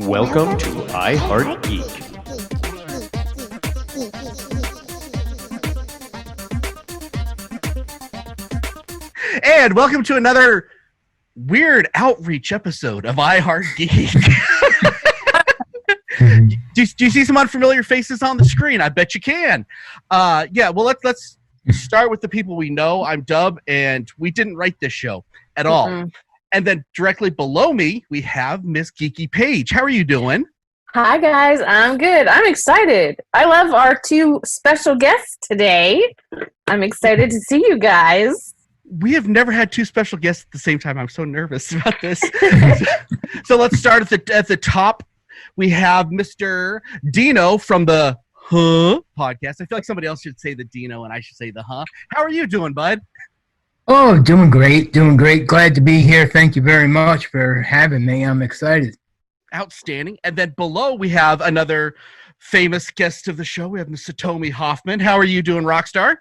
Welcome to I Heart Geek. And welcome to another weird outreach episode of I Heart Geek. Do you see some unfamiliar faces on the screen? I bet you can. Well, let's start with the people we know. I'm Dub, and we didn't write this show at all. And then directly below me, we have Miss Geeky Paige. How are you doing? Hi, guys. I'm good. I'm excited. I love our two special guests today. I'm excited to see you guys. We have never had two special guests at the same time. I'm so nervous about this. So let's start at the top. We have Mr. Dino from the Huuuh podcast. I feel like somebody else should say the Dino and I should say the Huh. How are you doing, bud? Oh, doing great. Glad to be here. Thank you very much for having me. I'm excited. Outstanding. And then below we have another famous guest of the show. We have Miss Satomi Hofmann. How are you doing, Rockstar?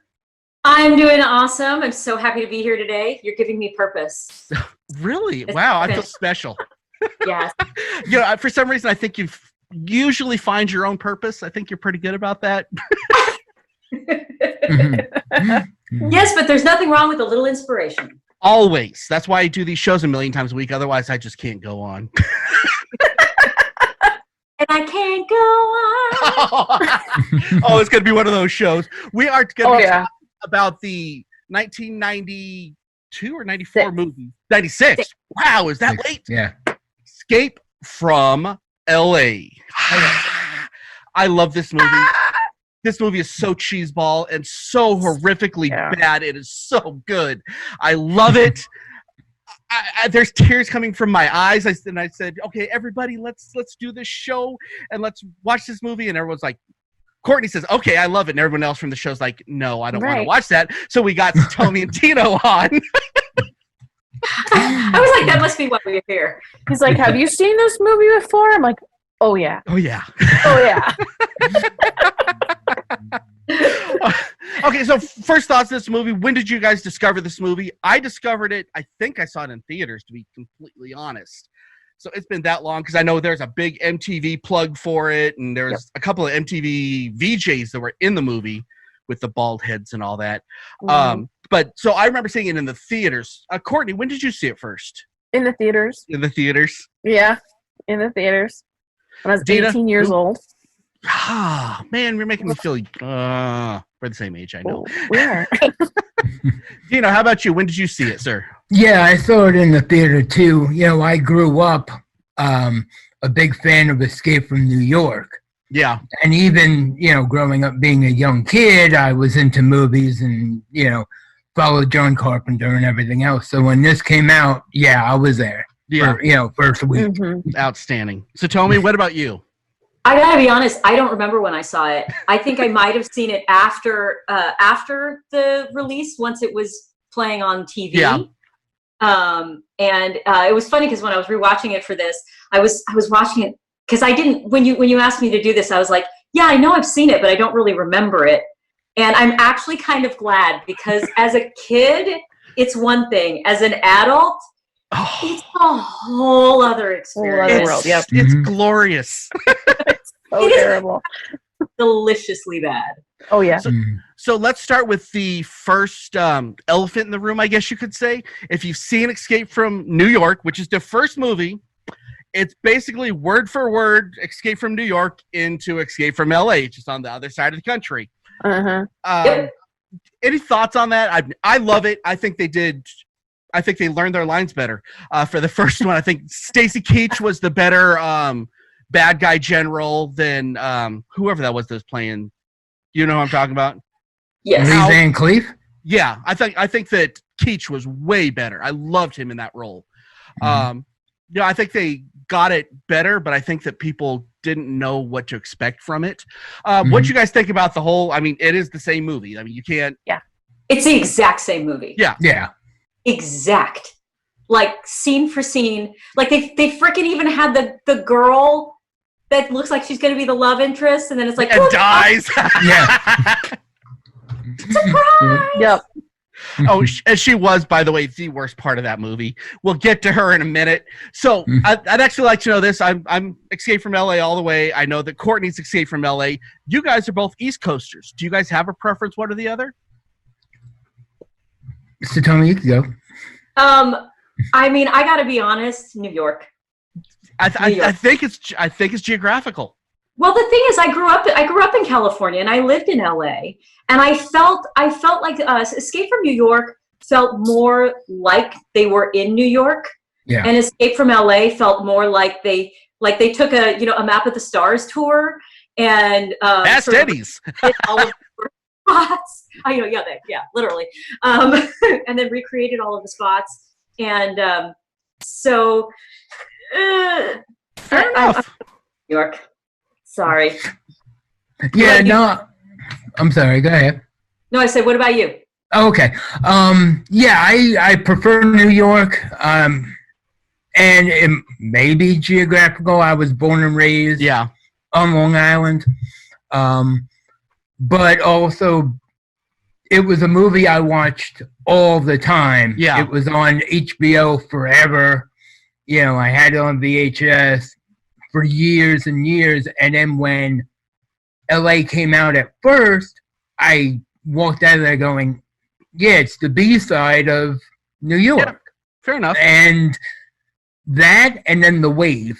I'm doing awesome. I'm so happy to be here today. You're giving me purpose. Really? Wow, I feel special. Yes. For some reason, I think you usually find your own purpose. I think you're pretty good about that. Yes, but there's nothing wrong with a little inspiration. Always. That's why I do these shows a million times a week. Otherwise, I just can't go on. And I can't go on. Oh, it's going to be one of those shows. We are going to be talking about the 1992 or 94 movie. 96. Wow, is that late? Yeah. Escape from L.A. I love this movie. This movie is so cheeseball and so horrifically bad. It is so good. I love it. There's tears coming from my eyes. I said, okay, everybody, let's do this show and let's watch this movie. And everyone's like, Courtney says, okay, I love it. And everyone else from the show's like, no, I don't want to watch that. So we got Satomi and Dino on. I was like, that must be why we're here. He's like, have you seen this movie before? I'm like, oh, yeah. Oh, yeah. Oh, yeah. Okay, so first thoughts on this movie. When did you guys discover this movie? I discovered it, I think I saw it in theaters, to be completely honest. So it's been that long because I know there's a big MTV plug for it, and there's a couple of MTV VJs that were in the movie with the bald heads and all that. But so I remember seeing it in the theaters. Courtney, when did you see it first? In the theaters. In the theaters? Yeah, in the theaters. When I was 18 years old. Ah, man, you're making me feel we're the same age, I know. We are. Dino, how about you? When did you see it, sir? Yeah, I saw it in the theater too. You know, I grew up a big fan of Escape from New York. Yeah. And even, growing up being a young kid, I was into movies and, followed John Carpenter and everything else. So when this came out, I was there. Yeah. For, first week. Outstanding. So, Satomi, what about you? I gotta be honest, I don't remember when I saw it. I think I might have seen it after the release, once it was playing on TV. Yeah. It was funny because when I was rewatching it for this, I was watching it because I didn't. When you asked me to do this, I was like, yeah, I know I've seen it, but I don't really remember it. And I'm actually kind of glad because as a kid, it's one thing. As an adult, it's a whole other experience. It's glorious. It's so terrible. Deliciously bad. Oh, yeah. So let's start with the first elephant in the room, I guess you could say. If you've seen Escape from New York, which is the first movie, it's basically word for word Escape from New York into Escape from LA, just on the other side of the country. Any thoughts on that? I love it. I think they learned their lines better. For the first one, I think Stacy Keach was the better bad guy general than whoever that was playing. You know who I'm talking about? Yes. Lee Van Cleef? Yeah, I think that Keach was way better. I loved him in that role. I think they got it better, but I think that people didn't know what to expect from it. What do you guys think about the whole? I mean, it is the same movie. I mean, you can't. Yeah, it's the exact same movie. Yeah. Exact, like scene for scene. Like they freaking even had the girl that looks like she's going to be the love interest, and then it's like and dies. Yeah. Surprise! Yep. Oh, and she was, by the way, the worst part of that movie. We'll get to her in a minute. So I'd actually like to know this. I'm Escape from LA all the way. I know that Courtney's Escape from LA. You guys are both East Coasters. Do you guys have a preference, one or the other? Satomi, you can go. I mean, I got to be honest, New York. I think it's geographical. Well, the thing is, I grew up in California, and I lived in LA, and I felt like Escape from New York felt more like they were in New York, and Escape from LA felt more like they took a Map of the Stars tour and Fast Eddie's. all of the spots. Literally, and then recreated all of the spots, and so fair enough. New York. Sorry. Yeah, no, I'm sorry. Go ahead. No, I said, what about you? Okay. Yeah, I prefer New York. And it may be geographical. I was born and raised on Long Island. But also, it was a movie I watched all the time. Yeah. It was on HBO forever. You know, I had it on VHS for years and years, and then when LA came out at first, I walked out of there going, yeah, it's the B-side of New York. Yeah, fair enough. And that, and then The Wave,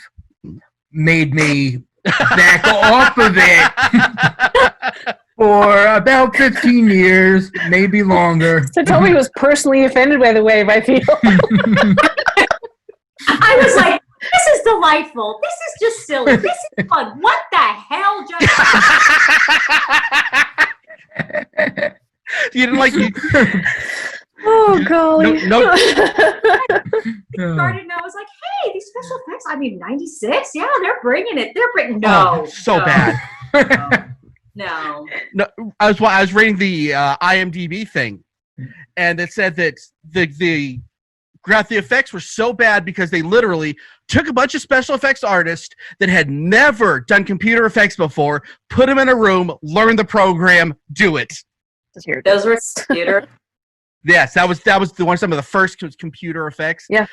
made me back off of it for about 15 years, maybe longer. So Toby was personally offended by The Wave, I feel. I was like, this is delightful. This is just silly. This is fun. What the hell just... You didn't like me. Oh, golly. No. Started and I was like, hey, these special effects, I mean, 96? Yeah, they're bringing it. Bad. No. No, I was reading the IMDb thing, and it said that the effects were so bad because they literally took a bunch of special effects artists that had never done computer effects before, put them in a room, learn the program, do it. Those were computer. Yes, that was some of the first computer effects. Yeah.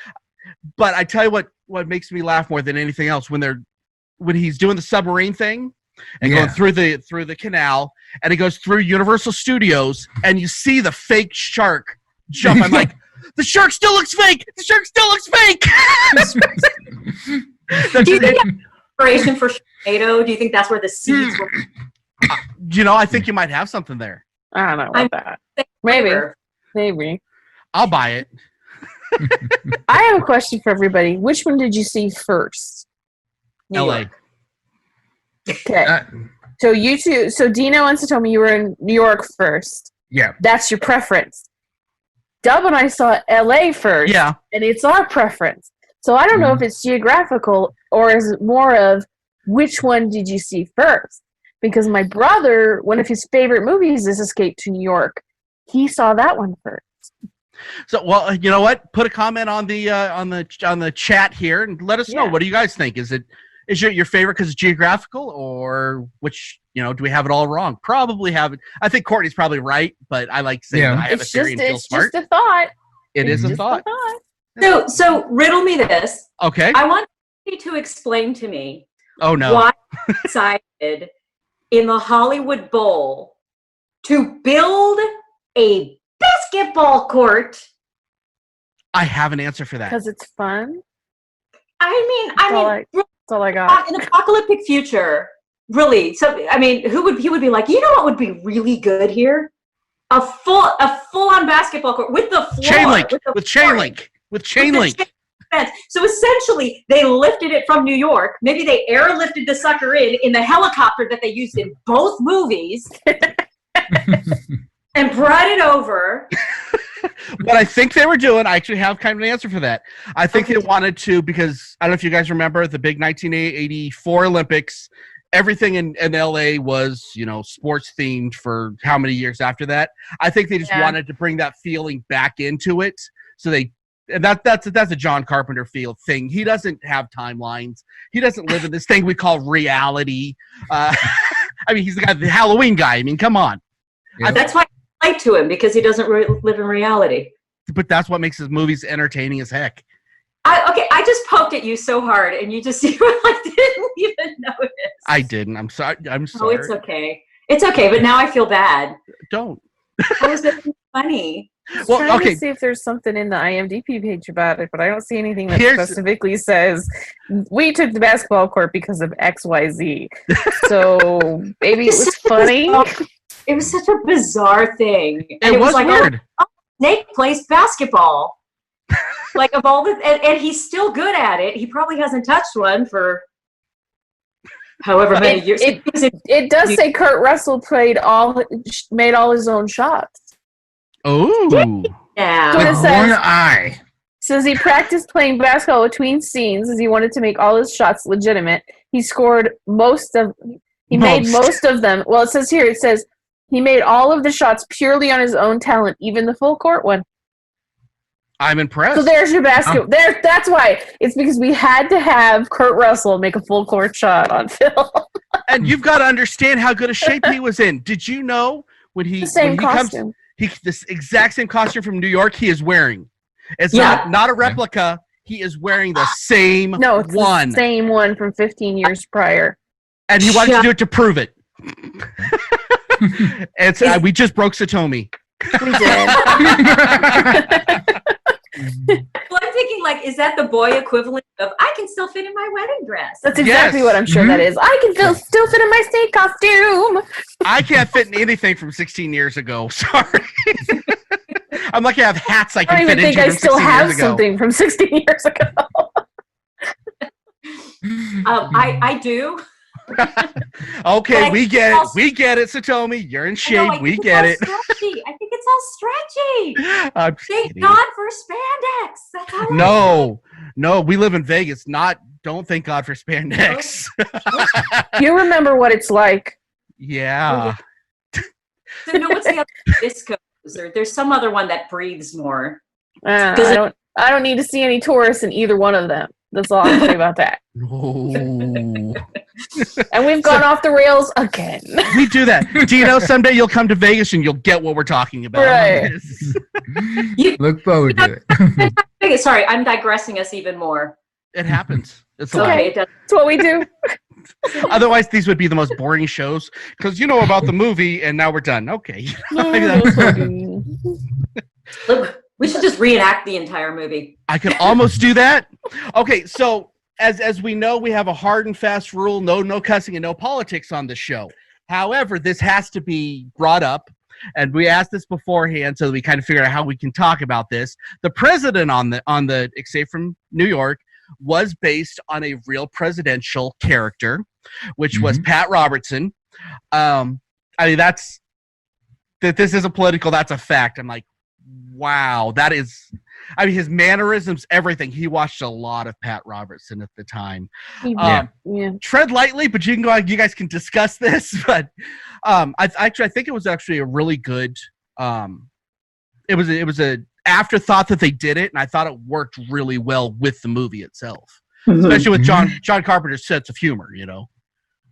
But I tell you what makes me laugh more than anything else when he's doing the submarine thing and going through the canal, and he goes through Universal Studios and you see the fake shark jump. I'm like, the shark still looks fake. The shark still looks fake. Do you think that's inspiration for Sharknado? Do you think that's where the seeds were? I think you might have something there. I don't know about that. Maybe. I'll buy it. I have a question for everybody. Which one did you see first? LA. Okay. So you two, Dino and Satomi, you were in New York first. Yeah. That's your preference. Dub and I saw LA first. Yeah. And it's our preference. So I don't know if it's geographical or is it more of which one did you see first? Because my brother, one of his favorite movies is Escape to New York. He saw that one first. So, well, you know what? Put a comment on the chat here and let us know. What do you guys think? Is your favorite because it's geographical, or which do we have it all wrong? Probably have it. I think Courtney's probably right, but I like saying that I have a theory and feel smart. It's just a thought. It's a thought. So riddle me this. Okay. I want you to explain to me. Oh no. Why you decided in the Hollywood Bowl to build a basketball court? I have an answer for that. Because it's fun. That's all I got. In an apocalyptic future, really. So he would be like, you know what would be really good here? A full on basketball court with the floor. With chain link. So essentially, they lifted it from New York. Maybe they airlifted the sucker in the helicopter that they used in both movies, and brought it over. What I think they were doing, I actually have kind of an answer for that. I think they wanted to, because I don't know if you guys remember the big 1984 Olympics. Everything in LA was, sports themed for how many years after that. I think they just wanted to bring that feeling back into it. So that's a John Carpenter thing. He doesn't have timelines. He doesn't live in this thing we call reality. He's the Halloween guy. Come on. That's why I relate to him because he doesn't live in reality. But that's what makes his movies entertaining as heck. I just poked at you so hard, and you just didn't even notice. I didn't. I'm sorry. I'm Oh, sorry. it's okay. It's okay, but now I feel bad. Don't. How is it funny? Well, trying okay. to see if there's something in the IMDb page about it, but I don't see anything that Here's- specifically says we took the basketball court because of XYZ. So maybe it was funny. It was such a bizarre thing. And It was like, weird. oh, Snake plays basketball. Like of all the, and he's still good at it. He probably hasn't touched one for however many years. It does say Kurt Russell made all his own shots. Oh. Yeah. So it With says- one eye. Says he practiced playing basketball between scenes as he wanted to make all his shots legitimate. He scored made most of them. Well, it says here, he made all of the shots purely on his own talent, even the full court one. I'm impressed. So there's your basket. That's why. It's because we had to have Kurt Russell make a full court shot on film. And you've got to understand how good a shape he was in. Did you know when he The same when he costume. this exact same costume from New York he is wearing? It's Yeah. not a replica. He is wearing the same No, it's one. the same one from 15 years prior. And he wanted to do it to prove it. And we just broke Satomi. We did. Well, I'm thinking, like, is that the boy equivalent of I can still fit in my wedding dress? That's exactly Yes. what I'm sure that is. I can still fit in my state costume. I can't fit in anything from 16 years ago. Sorry. I'm lucky I have hats I I can don't fit even think into I from still 16 have years ago. something from 16 years ago. I do. Okay, But we get it. also- We get it, Satomi. You're in I know, shape. like, We it's get all it. Stretchy. I think it's all stretchy. I'm Thank kidding. God for spandex. That's all. No, we live in Vegas. Don't thank God for spandex. You remember what it's like. Yeah. So no, what's the other discos? There's some other one that breathes more. I don't need to see any tourists in either one of them. That's all I'll say about that. No. And we've gone off the rails again. We do that. Dino, someday you'll come to Vegas and you'll get what we're talking about. Right. Look forward to it. Sorry, I'm digressing us even more. It happens. It's Okay. life. It does. That's what we do. Otherwise, these would be the most boring shows because you know about the movie and now we're done. Okay. Look, we should just reenact the entire movie. I could almost do that. Okay, so as we know, we have a hard and fast rule: no cussing and no politics on the show. However, this has to be brought up, and we asked this beforehand so that we kind of figure out how we can talk about this. The president on the Escape from New York was based on a real presidential character, which was Pat Robertson. I mean, that this isn't political. That's a fact. I'm like, wow, that is. I mean, his mannerisms, everything. He watched a lot of Pat Robertson at the time. Yeah. Tread lightly, but you can go. You guys can discuss this. But I think it was actually a really good. It was a afterthought that they did it, and I thought it worked really well with the movie itself, especially with John Carpenter's sense of humor. You know.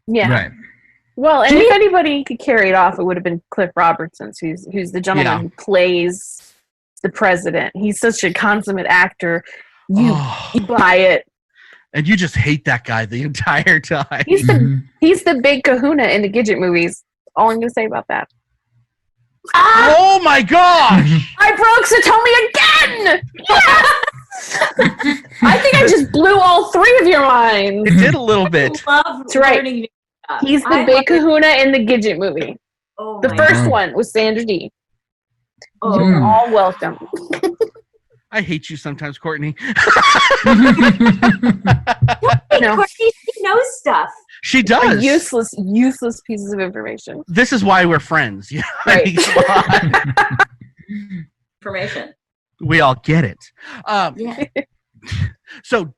Yeah. Right. Well, and if anybody could carry it off, it would have been Cliff Robertson, who's the gentleman who plays the president. He's such a consummate actor. You buy it. And you just hate that guy the entire time. He's the big kahuna in the Gidget movies. All I'm going to say about that. Oh my gosh! I broke Satomi again! Yes! I think I just blew all three of your minds. It did a little bit. I love That's right. learning new stuff. He's the I big love- kahuna in the Gidget movie. Oh The my first God. one was Sandra Dee. Oh. You're all welcome. I hate you sometimes, Courtney. No. Courtney, she knows stuff. She does. Useless pieces of information. This is why we're friends. You know? Right. I mean, come on. Information. We all get it. Yeah. So,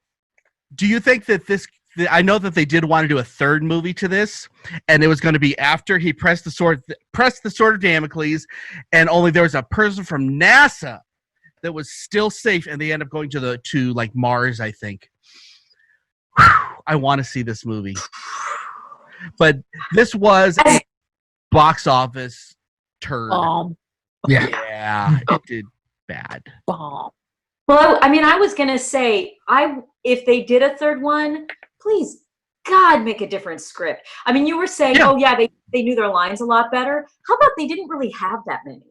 do you think that I know that they did want to do a third movie to this, and it was going to be after he pressed the sword of Damocles, and only there was a person from NASA that was still safe, and they end up going to like Mars, I think. I want to see this movie, but this was a box office turd. Yeah. Yeah, it did bad. Bomb. Well, I mean, I was gonna say, if they did a third one, please, God, make a different script. I mean, you were saying, oh yeah, they knew their lines a lot better. How about they didn't really have that many?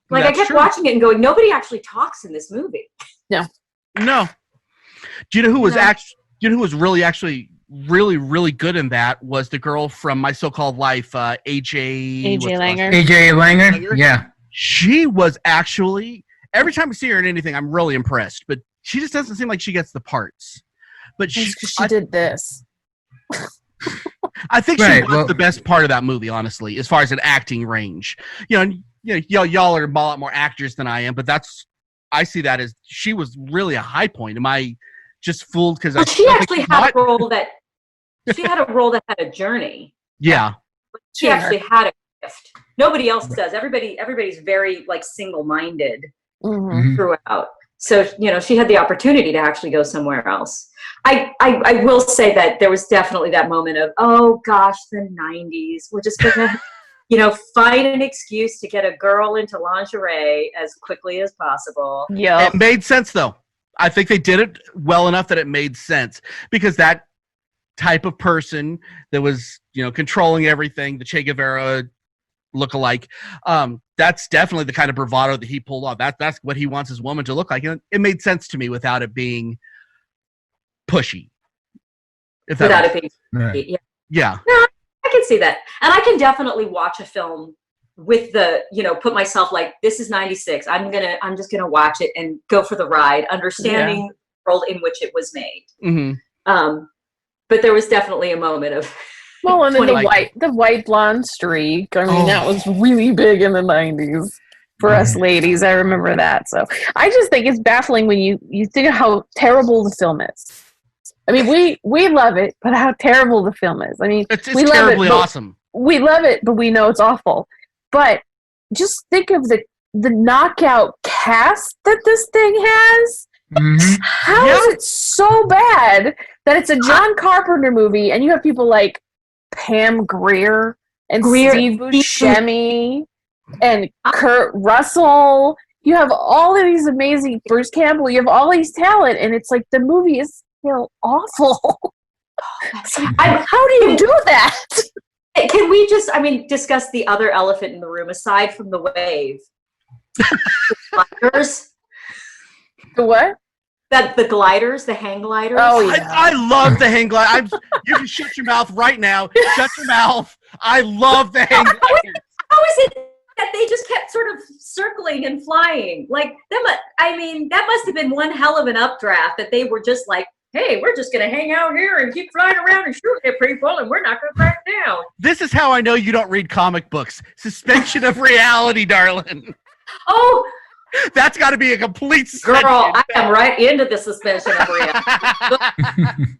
Like, That's I kept true. watching it and going, nobody actually talks in this movie. No. Do you know who was really good in that was the girl from My So-Called Life, AJ Langer. AJ Langer? Yeah. She was actually, every time I see her in anything, I'm really impressed, but she just doesn't seem like she gets the parts. But she did this. I think she was the best part of that movie, honestly, as far as an acting range. Y'all are a lot more actors than I am, but I see that as she was really a high point. Am I just fooled because she actually had a role that had a journey. Yeah, she actually had a gift. Nobody else does. Everybody's very like single-minded throughout. So she had the opportunity to actually go somewhere else. I will say that there was definitely that moment of, oh gosh, the 90s. We're just gonna find an excuse to get a girl into lingerie as quickly as possible. Yeah, it made sense though. I think they did it well enough that it made sense, because that type of person that was controlling everything, the Che Guevara look-alike, that's definitely the kind of bravado that he pulled off. That's what he wants his woman to look like, and it made sense to me without it being pushy. Without it being yeah. No, I can see that, and I can definitely watch a film with the put myself like, this is 96. I'm just gonna watch it and go for the ride, understanding the world in which it was made. But there was definitely a moment of and then the white blonde streak. I mean, that was really big in the 90s for us ladies. I remember that. So I just think it's baffling when you think of how terrible the film is. I mean, we love it, but how terrible the film is. I mean, it's terribly awesome. We love it, but we know it's awful. But just think of the knockout cast that this thing has. How is it so bad that it's a John Carpenter movie, and you have people like Pam Grier and Steve Buscemi and Kurt Russell. You have all of these amazing, Bruce Campbell. You have all these talent, and it's like the movie is still awful. How do you do that? Can we just, discuss the other elephant in the room aside from the wave? The gliders. The what? The gliders, the hang gliders. Oh yeah, I love the hang glider. You can shut your mouth right now. Shut your mouth. I love the hang gliders. How is it that they just kept sort of circling and flying? Like that must have been one hell of an updraft that they were just like, hey, we're just going to hang out here and keep flying around and shooting at people, and we're not going to back down. This is how I know you don't read comic books. Suspension of reality, darling. Oh, that's got to be a complete suspension. Girl, I am right into the suspension of reality.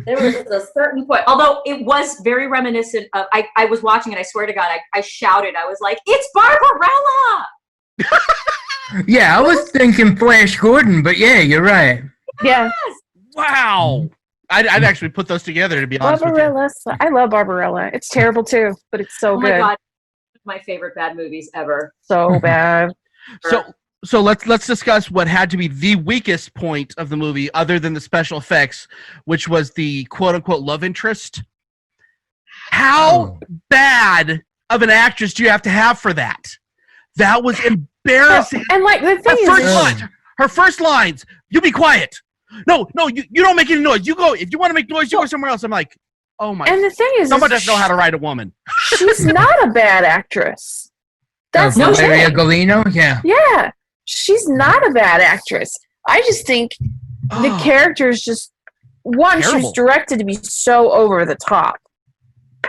There was a certain point, although it was very reminiscent of, I was watching it, I swear to God, I shouted, I was like, it's Barbarella! Yeah, I was thinking Flash Gordon, but yeah, you're right. Yeah. Wow. I'd actually put those together, to be honest with you. I love Barbarella. It's terrible too, but it's so good. Oh my God. My favorite bad movies ever. So bad. So let's discuss what had to be the weakest point of the movie, other than the special effects, which was the quote-unquote love interest. How bad of an actress do you have to have for that? That was embarrassing. And like the thing her first lines, you be quiet. No, you don't make any noise. You go, if you want to make noise, you go somewhere else. I'm like, oh my. And the thing is, someone doesn't know how to write a woman. She's not a bad actress. That's no Valeria Golino? Yeah. Yeah. She's not a bad actress. I just think the character is just, one, she was directed to be so over the top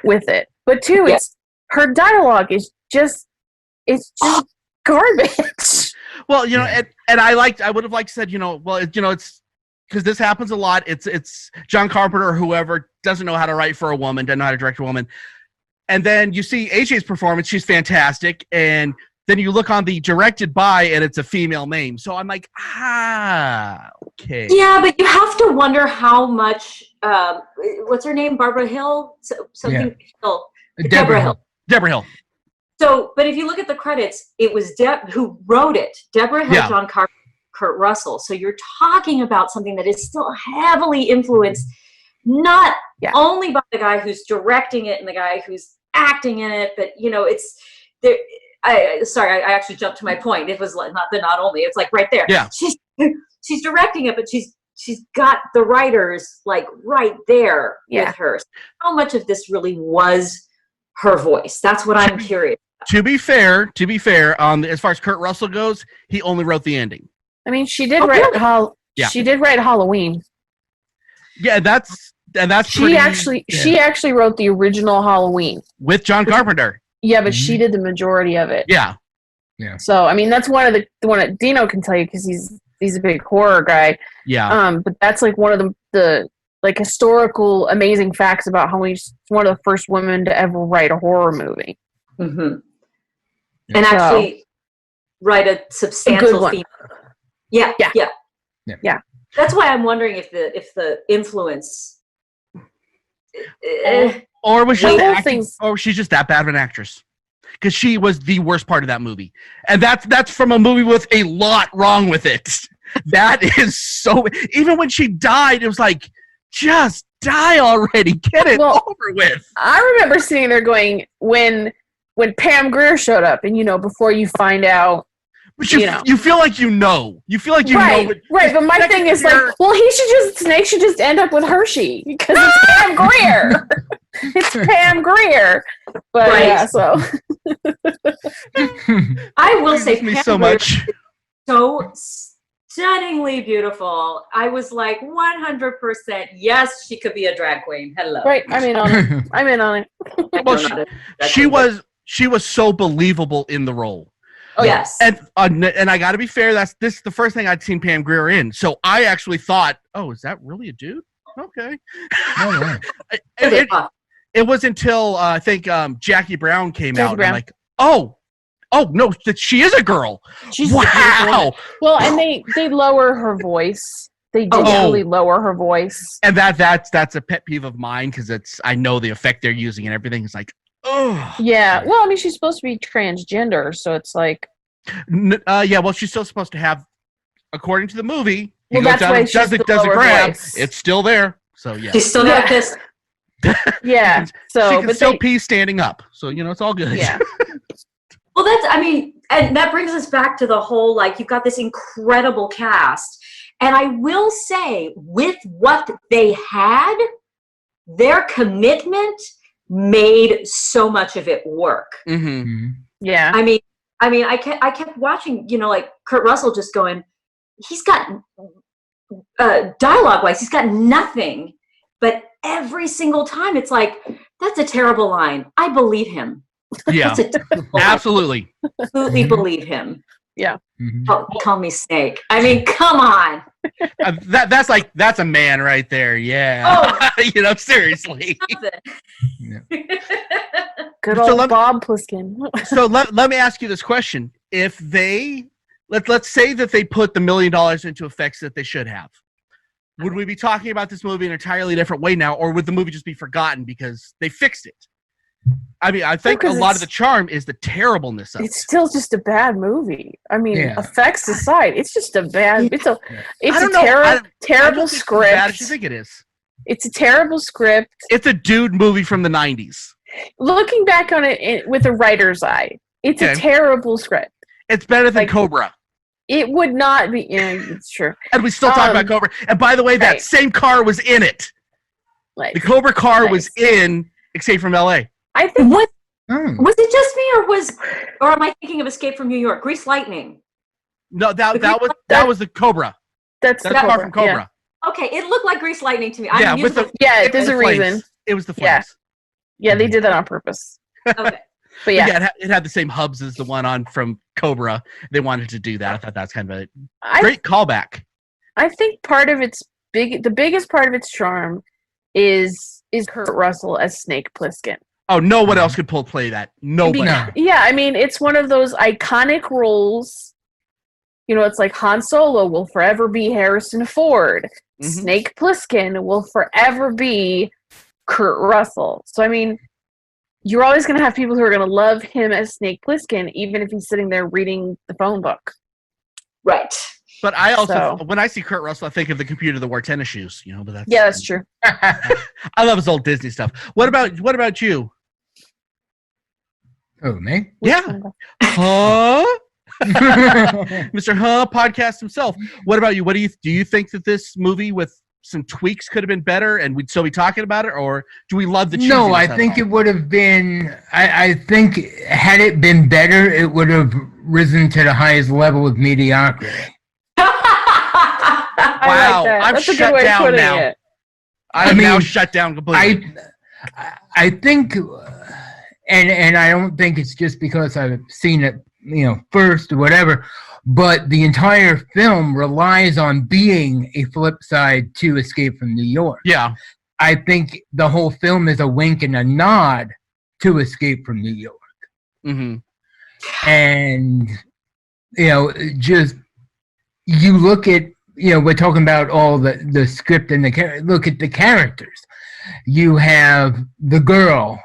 with it. But two, it's her dialogue is just, it's just garbage. Well, and I would have liked to said, it's because this happens a lot. It's John Carpenter or whoever doesn't know how to write for a woman, doesn't know how to direct a woman. And then you see AJ's performance, she's fantastic. And then you look on the directed by, and it's a female name. So I'm like, okay. Yeah, but you have to wonder how much, what's her name? Barbara Hill? Hill. Deborah Hill. So, but if you look at the credits, it was Deb who wrote it. Deborah had John Carpenter, Kurt Russell. So you're talking about something that is still heavily influenced, not only by the guy who's directing it and the guy who's acting in it, but it's there. I actually jumped to my point. It was like not only. It's like right there. Yeah. She's directing it, but she's got the writers like right there with her. So how much of this really was her voice? That's what I'm curious about. To be fair, as far as Kurt Russell goes, he only wrote the ending. I mean, she did write she did write Halloween. Yeah, that's she actually wrote the original Halloween with John Carpenter. Yeah, but she did the majority of it. Yeah. So I mean, that's one that Dino can tell you because he's a big horror guy. Yeah. But that's like one of the like historical amazing facts about how she's one of the first women to ever write a horror movie. Mm-hmm. And actually write a substantial theme. Yeah. That's why I'm wondering if the influence. Or was she's just that bad of an actress? Because she was the worst part of that movie, and that's from a movie with a lot wrong with it. That is so. Even when she died, it was like, just die already, get it over with. I remember sitting there going when Pam Grier showed up, and before you find out. But you feel like you know. You feel like you know. Right, but my thing is like, well, Snake should just end up with Hershey because it's Pam Grier. It's Pam Grier. But so. I will say Pam so much. So stunningly beautiful. I was like 100%. Yes, she could be a drag queen. Hello. Right, I'm in on it. Well, she was so believable in the role. Oh, yes. And I got to be fair, this is the first thing I'd seen Pam Grier in. So I actually thought, oh, is that really a dude? Okay. It was until I think Jackie Brown came out. And I'm like, oh no, she is a girl. Wow. Well, and they lower her voice. They digitally lower her voice. And that's a pet peeve of mine because I know the effect they're using and everything. It's like, oh. Yeah. Well, I mean, she's supposed to be transgender, so it's like. Well, she's still supposed to have, according to the movie, that's why does a grab. It's still there. So yeah. She's still got this. Yeah. So, she can still pee standing up. So it's all good. Yeah. Well, and that brings us back to the whole like you've got this incredible cast, and I will say with what they had, their commitment made so much of it work. Mm-hmm. Yeah. I mean, I kept watching, like Kurt Russell just going, he's got dialogue-wise, he's got nothing, but every single time it's like, that's a terrible line. I believe him. Yeah, absolutely. Absolutely believe him. Yeah. Mm-hmm. Call me Snake. I mean, come on. That's a man right there. Yeah. Oh. Seriously. Good old Bob Pliskin. So let me ask you this question. If let's say that they put the $1 million into effects that they should have, would we be talking about this movie in an entirely different way now, or would the movie just be forgotten because they fixed it? I mean, I think a lot of the charm is the terribleness of it. It's still just a bad movie. I mean, effects aside, it's just a bad. It's a terrible script. As bad as you think it is. It's a terrible script. It's a dude movie from the 90s. Looking back on it with a writer's eye, it's a terrible script. It's better than Cobra. It would not be. Yeah, it's true. And we still talk about Cobra. And by the way, that same car was in it. The Cobra car was in Escape from L.A. I think was it just me or am I thinking of Escape from New York? Grease Lightning. No, that was the Cobra. That's the car from Cobra. Yeah. Okay, it looked like Grease Lightning to me. There's a reason. It was the flames. Yeah, they did that on purpose. Okay. But it had the same hubs as the one on from Cobra. They wanted to do that. I thought that's kind of a great callback. I think the biggest part of its charm is Kurt Russell as Snake Plissken. Oh, no one else could play that. Nobody. Yeah, I mean, it's one of those iconic roles. It's like Han Solo will forever be Harrison Ford. Mm-hmm. Snake Plissken will forever be Kurt Russell. So, I mean, you're always going to have people who are going to love him as Snake Plissken, even if he's sitting there reading the phone book. Right. But I also, when I see Kurt Russell, I think of the computer that wore tennis shoes. But that's true. I love his old Disney stuff. What about you? Oh, me? Yeah. Huh? Mr. Huh podcast himself. What about you? Do you think that this movie with some tweaks could have been better and we'd still be talking about it, or do we love the cheesiness? No, I think it would have been. I think had it been better, it would have risen to the highest level of mediocrity. Wow, I'm shut down now. I'm now shut down completely. I think, and I don't think it's just because I've seen it, first or whatever, but the entire film relies on being a flip side to Escape from New York. Yeah. I think the whole film is a wink and a nod to Escape from New York. Mm-hmm. And, just, you look at, we're talking about all the script and look at the characters. You have the girl,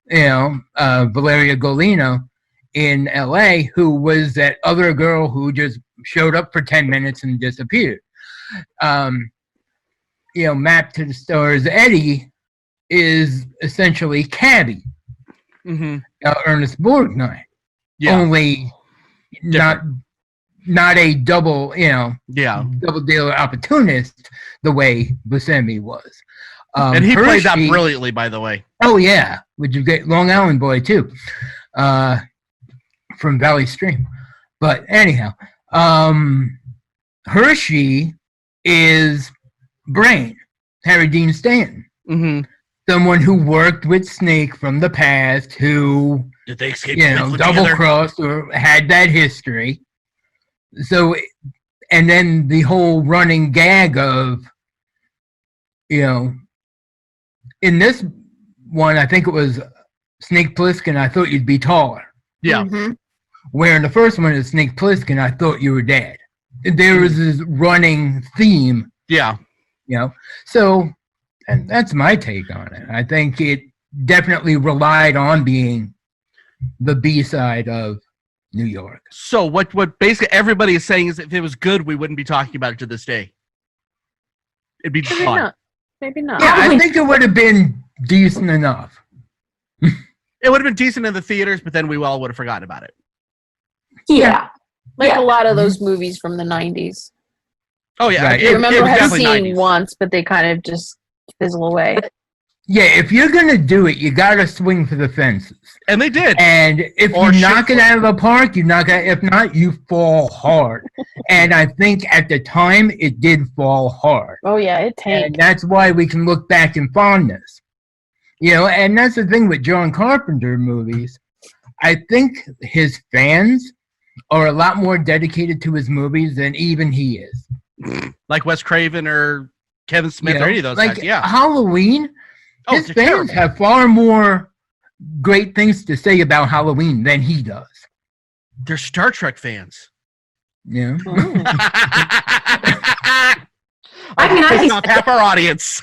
Valeria Golino in LA, who was that other girl who just showed up for 10 minutes and disappeared. Mapped to the Stars Eddie is essentially Cabby, Ernest Borgnine. Yeah. Only not a double dealer opportunist the way Buscemi was. And he played that brilliantly, by the way. Oh yeah, which is great. Long Island boy too, from Valley Stream. But anyhow, Hershey is Brain, Harry Dean Stanton. Mm-hmm. Someone who worked with Snake from the past, who did they escape? Double-crossed or had that history. So, and then the whole running gag of, in this one, I think it was Snake Plissken, I thought you'd be taller. Yeah. Mm-hmm. Where in the first one is Snake Plissken, I thought you were dead. There was this running theme. Yeah. So, and that's my take on it. I think it definitely relied on being the B-side of New York. So what basically everybody is saying is if it was good, we wouldn't be talking about it to this day. It'd be just fun. Maybe not. Yeah, I think it would have been decent enough. It would have been decent in the theaters, but then we all would have forgotten about it. Yeah. Like a lot of those movies from the 90s. Oh, yeah. Right. I remember having seen 90s. once, but they kind of just fizzle away. Yeah, if you're going to do it, you got to swing for the fences. And they did. And if you knock it out of the park, you knock it. If not, you fall hard. And I think at the time, it did fall hard. Oh, yeah, it tanked. And that's why we can look back in fondness. And that's the thing with John Carpenter movies. I think his fans are a lot more dedicated to his movies than even he is. Like Wes Craven or Kevin Smith or any of those guys. Yeah. Halloween, his fans have far more great things to say about Halloween than he does. They're Star Trek fans. Yeah. I mean, not half our audience.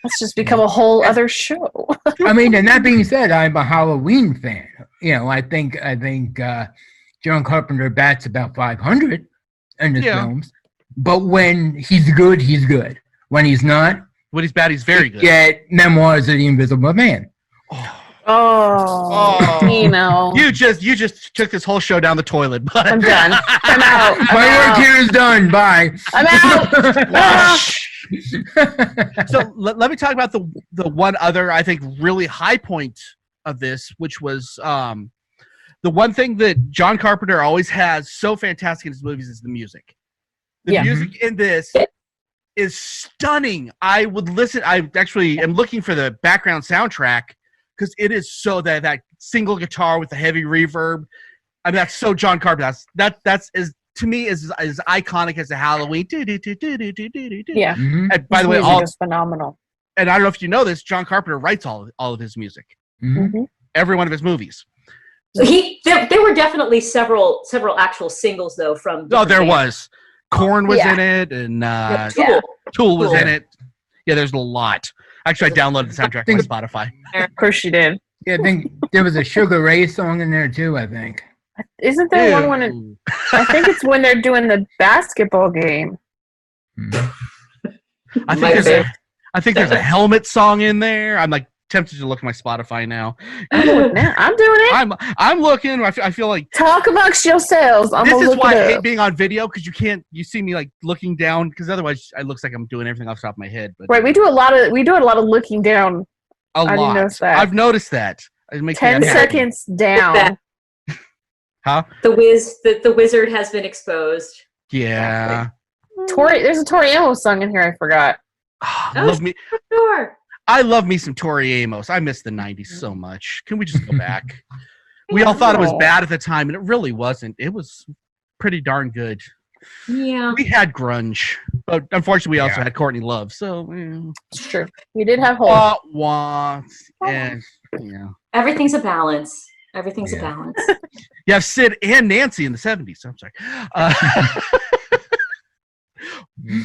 It's just become a whole other show. I mean, and that being said, I'm a Halloween fan. I think John Carpenter bats about 500 in his films. But when he's good, he's good. When he's not, when he's bad, he's very good. Get Memoirs of the Invisible Man. Oh, Dino. You just took this whole show down the toilet. But I'm done. I'm out. My work here is done. Bye. I'm out. So let me talk about the one other, I think, really high point of this, which was the one thing that John Carpenter always has so fantastic in his movies is the music. The music in this is stunning. I would listen. I actually am looking for the background soundtrack because it is so that single guitar with the heavy reverb. I mean, that's so John Carpenter. That's to me is as iconic as the Halloween. Yeah. Mm-hmm. And by the way, all is phenomenal. And I don't know if you know this, John Carpenter writes all of his music. Mm-hmm. Every one of his movies. So there were definitely several actual singles though from. Oh, there was. Korn was in it, and Tool was in it. Yeah, there's a lot. Actually, I downloaded the soundtrack on Spotify. Of course you did. Yeah, I think there was a Sugar Ray song in there too, I think. Isn't there one when I think it's when they're doing the basketball game. I think there's a helmet song in there. I'm like tempted to look at my Spotify now. I'm doing it. I'm looking. I feel like talk amongst yourselves. This is why I hate being on video, because you see me like looking down, because otherwise it looks like I'm doing everything off the top of my head. But right, we do a lot of looking down. A lot. Didn't notice that. I've noticed that. It makes 10 seconds down. Huh? The wizard has been exposed. Yeah. There's a Tori Amos song in here. I forgot. Love me. Sure. I love me some Tori Amos. I miss the 90s so much. Can we just go back? We all thought it was bad at the time, and it really wasn't. It was pretty darn good. Yeah. We had grunge, but unfortunately we also had Courtney Love. So it's true. We did have holes. And everything's a balance. Everything's a balance. You have Sid and Nancy in the 70s. So I'm sorry.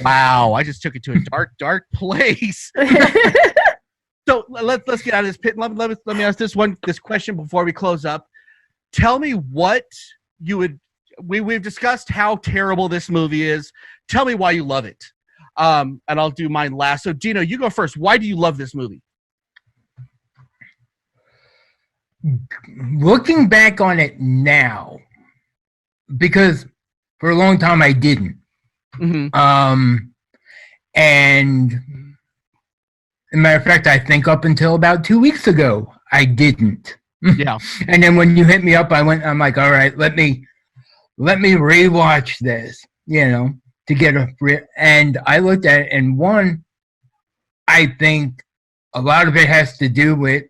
Wow, I just took it to a dark place. So let's get out of this pit. Let me ask this question before we close up. Tell me what you would. We've discussed how terrible this movie is. Tell me why you love it. And I'll do mine last. So Dino, you go first. Why do you love this movie? Looking back on it now, because for a long time I didn't. Mm-hmm. And as a matter of fact, I think up until about 2 weeks ago, I didn't. Yeah. And then when you hit me up, I'm like, all right, let me rewatch this, to get and I looked at it, and one, I think a lot of it has to do with,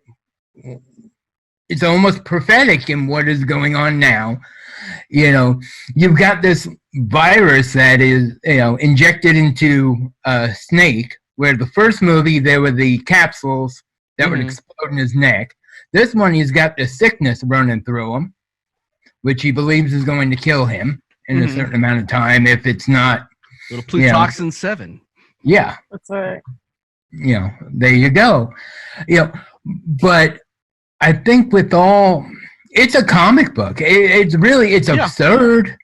it's almost prophetic in what is going on now. You've got this virus that is, injected into a snake, where the first movie, there were the capsules that would explode in his neck. This one, he's got the sickness running through him, which he believes is going to kill him in a certain amount of time if it's not. Little Plutoxin 7. Yeah. That's right. There you go. But I think it's a comic book. It's absurd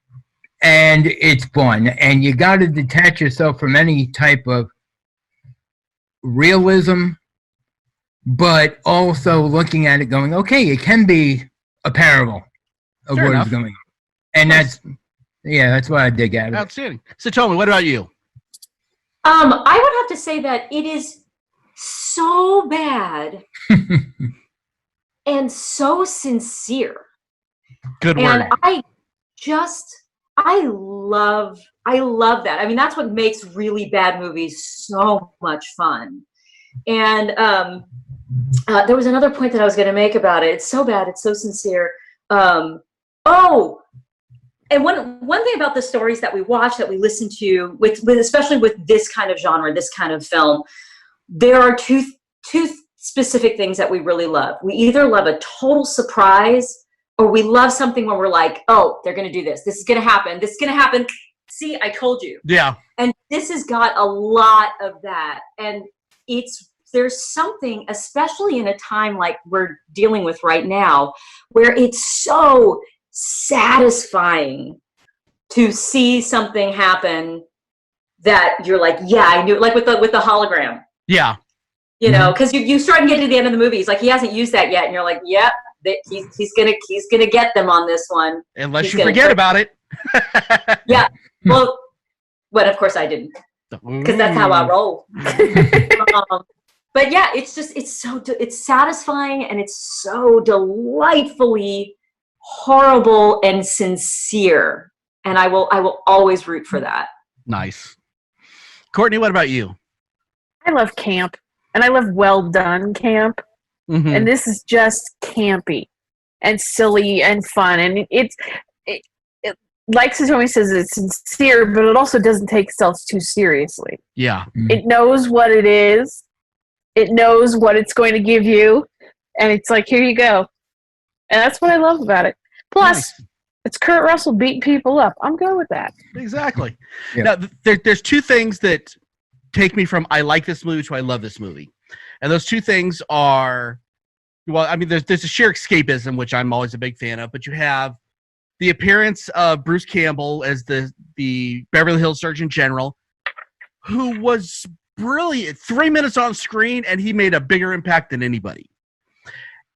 and it's fun. And you got to detach yourself from any type of realism, but also looking at it going, okay, it can be a parable of what is going on. And that's what I dig at it. Outstanding. So Satomi, what about you? I would have to say that it is so bad and so sincere. Good word. And I love that. I mean, that's what makes really bad movies so much fun. And there was another point that I was going to make about it. It's so bad. It's so sincere. And one thing about the stories that we watch, that we listen to, with especially with this kind of genre, this kind of film, there are two specific things that we really love. We either love a total surprise, or we love something where we're like, oh, they're going to do this. This is going to happen. This is going to happen. See, I told you. Yeah. And this has got a lot of that. And there's something, especially in a time like we're dealing with right now, where it's so satisfying to see something happen that you're like, yeah, I knew, like with the hologram. Yeah. Because you start to get to the end of the movie. He's like, he hasn't used that yet. And you're like, yep, he's gonna get them on this one. Unless you forget about it. Yeah. Well, of course I didn't. Because that's how I roll. But yeah, it's satisfying, and it's so delightfully horrible and sincere. And I will always root for that. Nice. Courtney, what about you? I love camp, and I love well done camp. Mm-hmm. And this is just campy and silly and fun. And it like Satomi says, it's sincere, but it also doesn't take itself too seriously. Yeah. It knows what it is. It knows what it's going to give you. And it's like, here you go. And that's what I love about it. Plus, it's Kurt Russell beating people up. I'm good with that. Exactly. Yeah. Now, there's two things that take me from I like this movie to I love this movie. And those two things are well, I mean, there's a sheer escapism, which I'm always a big fan of, but you have the appearance of Bruce Campbell as the Beverly Hills Surgeon General, who was brilliant. 3 minutes on screen, and he made a bigger impact than anybody.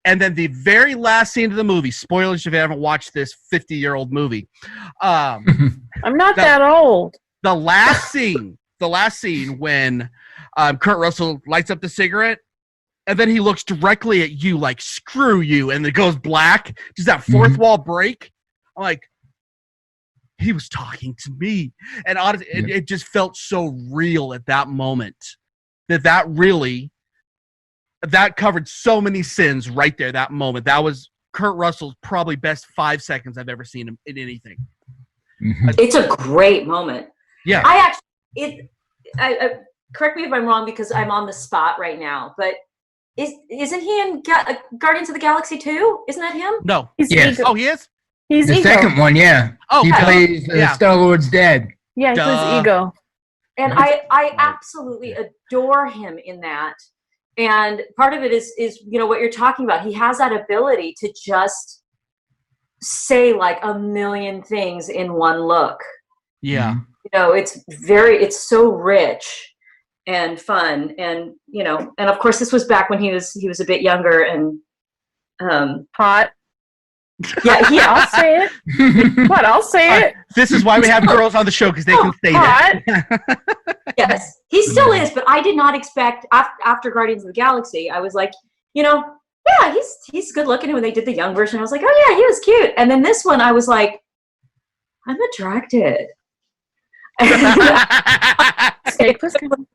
And then the very last scene of the movie, spoilers if you haven't watched this 50-year-old movie. I'm not that old. The last scene when Kurt Russell lights up the cigarette, and then he looks directly at you like, screw you, and it goes black. Just that fourth wall break. I'm like, he was talking to me. And honestly, it just felt so real at that moment that covered so many sins right there, that moment. That was Kurt Russell's probably best 5 seconds I've ever seen him in anything. It's a great moment. Yeah. I correct me if I'm wrong because I'm on the spot right now, but isn't he in Guardians of the Galaxy 2? Isn't that him? No. Yes. Oh, he is? He's the Ego. second one, yeah. Oh, he plays Star-Lord's dad. Yeah, he plays Ego. And I absolutely adore him in that. And part of it is what you're talking about. He has that ability to just say like a million things in one look. Yeah. It's so rich and fun, and and of course this was back when he was a bit younger and hot. Yeah, I'll say it. What? I'll say it. This is why we have girls on the show, because they can say that. Yes, he still is, but I did not expect after Guardians of the Galaxy. I was like, yeah, he's good looking. And when they did the young version, I was like, oh yeah, he was cute. And then this one, I was like, I'm attracted. Snake Plissken.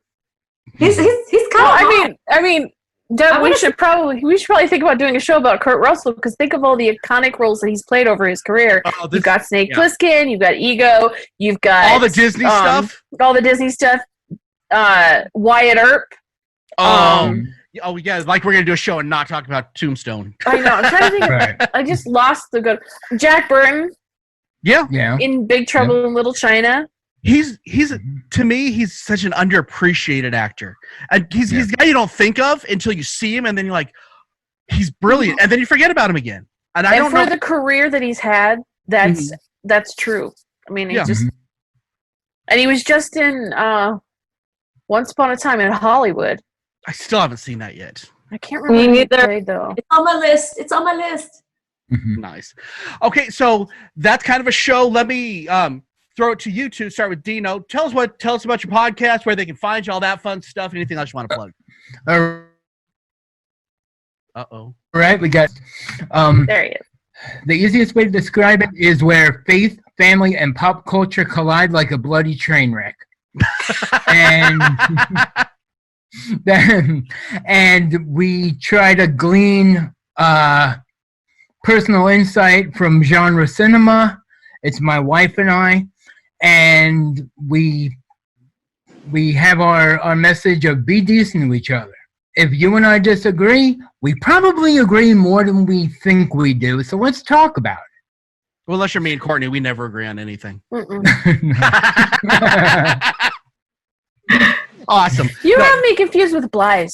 He's kind of. I mean. Doug, we should probably think about doing a show about Kurt Russell, because think of all the iconic roles that he's played over his career. You've got Snake Plissken, you've got Ego, you've got all the Disney stuff. Wyatt Earp. Like we're gonna do a show and not talk about Tombstone. I know. I'm trying to think. Right. I just lost the good. Jack Burton. Yeah. In Big Trouble in Little China. He's to me, he's such an underappreciated actor, and he's a guy you don't think of until you see him, and then you're like, he's brilliant, and then you forget about him again. And I don't know the career that he's had. That's true. I mean, and he was just in Once Upon a Time in Hollywood. I still haven't seen that yet. I can't remember who he played, though. It's on my list. Nice. Okay, so that's kind of a show. Let me throw it to you two. Start with Dino. Tell us about your podcast, where they can find you, all that fun stuff. Anything else you want to plug? Uh-oh. Right, we got there he is. The easiest way to describe it is where faith, family, and pop culture collide like a bloody train wreck. and we try to glean personal insight from genre cinema. It's my wife and I, and we have our message of be decent to each other. If you and I disagree, we probably agree more than we think we do, so let's talk about it. Well, unless you're me and Courtney, we never agree on anything. Awesome. You have me confused with Blythe.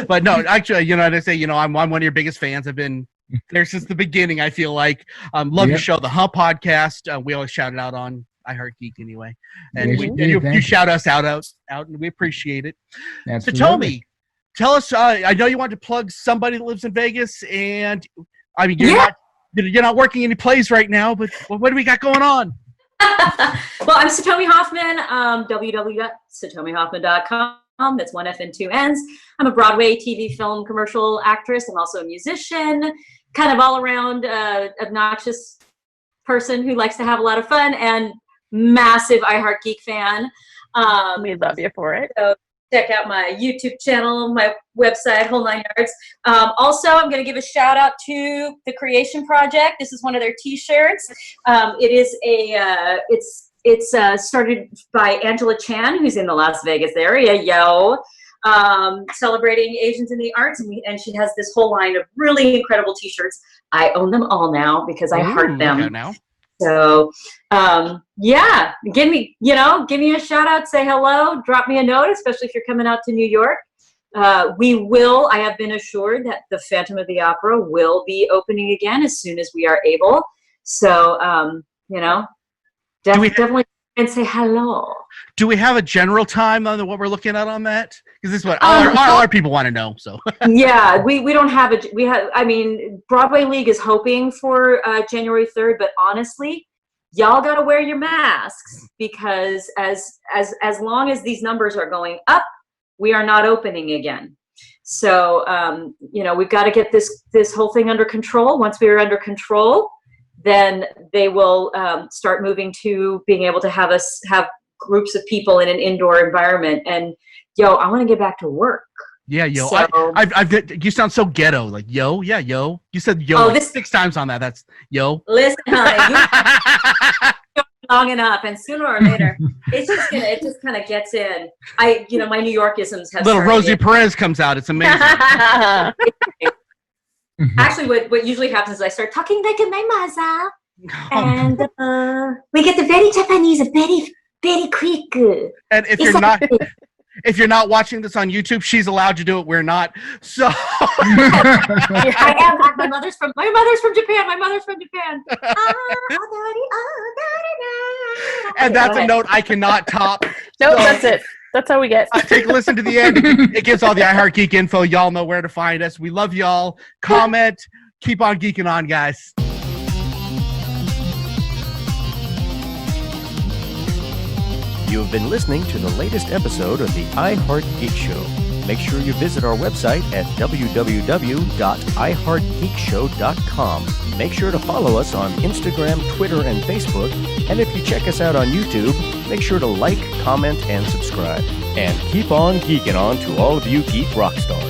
But no, actually, I say, I'm one of your biggest fans. I've been there since the beginning, I feel like. Love your show, the Huuuh podcast. We always shout it out on iHeartGeek anyway. And you shout us out, and we appreciate it. Absolutely. So Satomi, tell us, I know you want to plug somebody that lives in Vegas, and I mean, you're not working any plays right now, but what do we got going on? Well, I'm Satomi Hofmann, www.satomihoffman.com. That's one F and two N's. I'm a Broadway, TV, film, commercial actress. I'm also a musician, kind of all around obnoxious person who likes to have a lot of fun, and massive iHeartGeek fan. We love you for it. So check out my YouTube channel, my website, whole nine yards. Also, I'm going to give a shout out to the Creation Project. This is one of their T-shirts. It is it's started by Angela Chan, who's in the Las Vegas area, celebrating Asians in the arts, and she has this whole line of really incredible T-shirts. I own them all now because I heart them. Okay, now. So, give me a shout out, say hello, drop me a note, especially if you're coming out to New York. I have been assured that the Phantom of the Opera will be opening again as soon as we are able. So, definitely and say hello. Do we have a general time on what we're looking at on that? Because this is what all our people want to know. So yeah, we don't have Broadway League is hoping for January 3rd, but honestly, y'all got to wear your masks because as long as these numbers are going up, we are not opening again. So we've got to get this whole thing under control. Once we are under control, then they will start moving to being able to have groups of people in an indoor environment. And I want to get back to work. Yeah, yo. So, you sound so ghetto. Like, yo, yeah, yo. You said yo 6 times on that. That's yo. Listen, honey, you long enough, and sooner or later, it just kind of gets in. My New Yorkisms have little Rosie Perez comes out. It's amazing. Actually, what usually happens is I start talking like my mother, and we get the very Japanese, very, very quick. And if you're not watching this on YouTube, she's allowed to do it. We're not. So I am. My mother's from Japan. And that's a note I cannot top. Nope, that's it. That's how we get. Take a listen to the end. It gives all the iHeart Geek info. Y'all know where to find us. We love y'all. Comment. Keep on geeking on, guys. You have been listening to the latest episode of the iHeart Geek Show. Make sure you visit our website at www.iheartgeekshow.com. Make sure to follow us on Instagram, Twitter, and Facebook. And if you check us out on YouTube, make sure to like, comment, and subscribe. And keep on geeking on to all of you geek rock stars.